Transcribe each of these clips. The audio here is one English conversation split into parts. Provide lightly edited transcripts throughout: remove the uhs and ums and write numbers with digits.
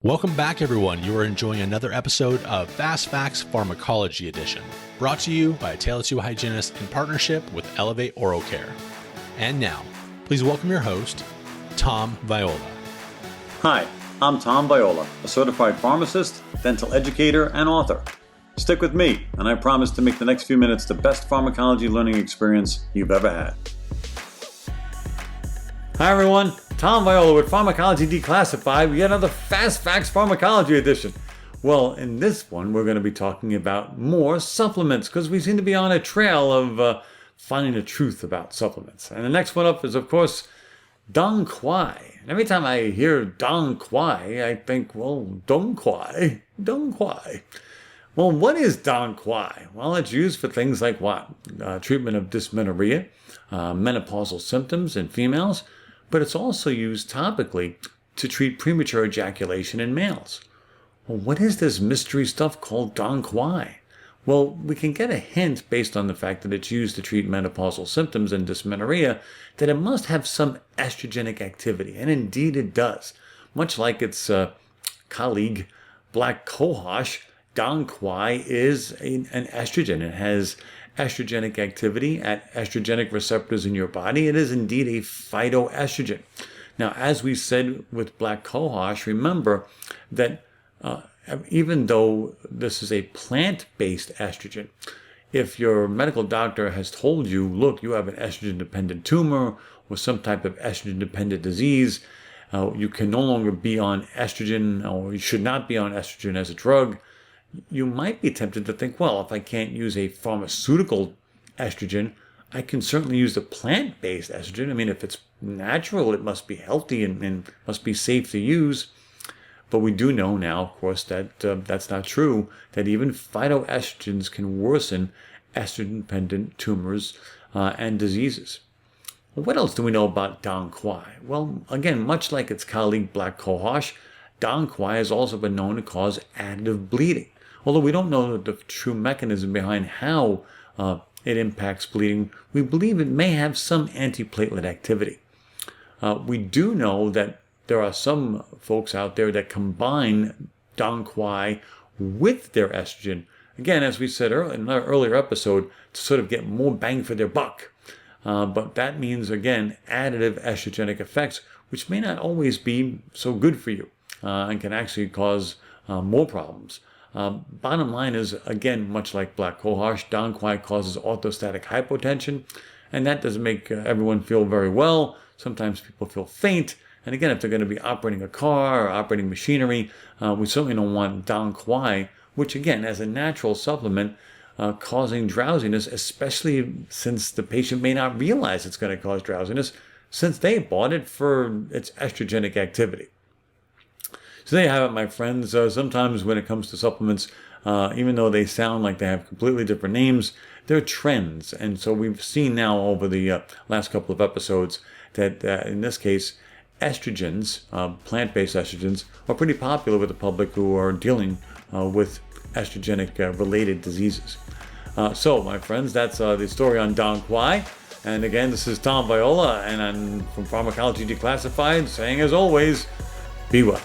Welcome back, everyone. You are enjoying another episode of Fast Facts Pharmacology Edition, brought to you by a Tale 2 hygienist in partnership with Elevate Oral Care. And now, please welcome your host, Tom Viola. Hi, I'm Tom Viola, a certified pharmacist, dental educator, and author. Stick with me, and I promise to make the next few minutes the best pharmacology learning experience you've ever had. Hi everyone, Tom Viola with Pharmacology Declassified. We got another Fast Facts Pharmacology Edition. Well, in this one, we're going to be talking about more supplements because we seem to be on a trail of finding the truth about supplements. And the next one up is, of course, Don Quai. And every time I hear Don Quai, I think, well, Don Quai. Well, what is Don Quai? Well, it's used for things like what? Treatment of dysmenorrhea, menopausal symptoms in females, but it's also used topically to treat premature ejaculation in males. Well, what is this mystery stuff called Don Quai? Well, we can get a hint based on the fact that it's used to treat menopausal symptoms and dysmenorrhea that it must have some estrogenic activity, and indeed it does. Much like its colleague, black cohosh, Don Quai is an estrogen. It has estrogenic activity at estrogenic receptors in your body. It is indeed a phytoestrogen. Now, as we said with black cohosh, remember that even though this is a plant-based estrogen, if your medical doctor has told you, look, you have an estrogen-dependent tumor or some type of estrogen-dependent disease, you can no longer be on estrogen, or you should not be on estrogen as a drug, you might be tempted to think, well, if I can't use a pharmaceutical estrogen, I can certainly use the plant-based estrogen. I mean, if it's natural, it must be healthy and must be safe to use. But we do know now, of course, that that's not true, that even phytoestrogens can worsen estrogen-dependent tumors and diseases. Well, what else do we know about Don Quai? Well, again, much like its colleague black cohosh, Don Quai has also been known to cause additive bleeding. Although we don't know the true mechanism behind how it impacts bleeding, we believe it may have some antiplatelet activity. We do know that there are some folks out there that combine Don Quai with their estrogen. Again, as we said in our earlier episode, to sort of get more bang for their buck. But that means, again, additive estrogenic effects, which may not always be so good for you and can actually cause more problems. Bottom line is, again, much like black cohosh, Don Quai causes orthostatic hypotension, and that doesn't make everyone feel very well. Sometimes people feel faint. And again, if they're going to be operating a car or operating machinery, we certainly don't want Don Quai, which again, as a natural supplement, causing drowsiness, especially since the patient may not realize it's going to cause drowsiness, since they bought it for its estrogenic activity. So there you have it, my friends. Sometimes when it comes to supplements, even though they sound like they have completely different names, they're trends. And so we've seen now over the last couple of episodes that in this case, estrogens, plant-based estrogens, are pretty popular with the public who are dealing with estrogenic-related diseases. So, my friends, that's the story on Don Quai. And again, this is Tom Viola, and I'm from Pharmacology Declassified, saying as always, be well.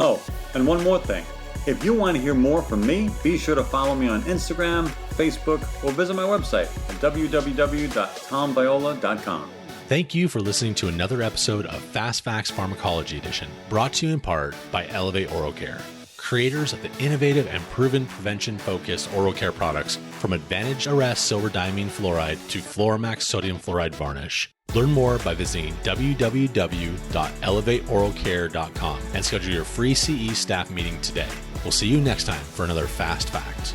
Oh, and one more thing. If you want to hear more from me, be sure to follow me on Instagram, Facebook, or visit my website at www.tomviola.com. Thank you for listening to another episode of Fast Facts Pharmacology Edition, brought to you in part by Elevate Oral Care, creators of the innovative and proven prevention-focused oral care products from Advantage Arrest Silver Diamine Fluoride to Fluoramax Sodium Fluoride Varnish. Learn more by visiting www.elevateoralcare.com and schedule your free CE staff meeting today. We'll see you next time for another Fast Fact.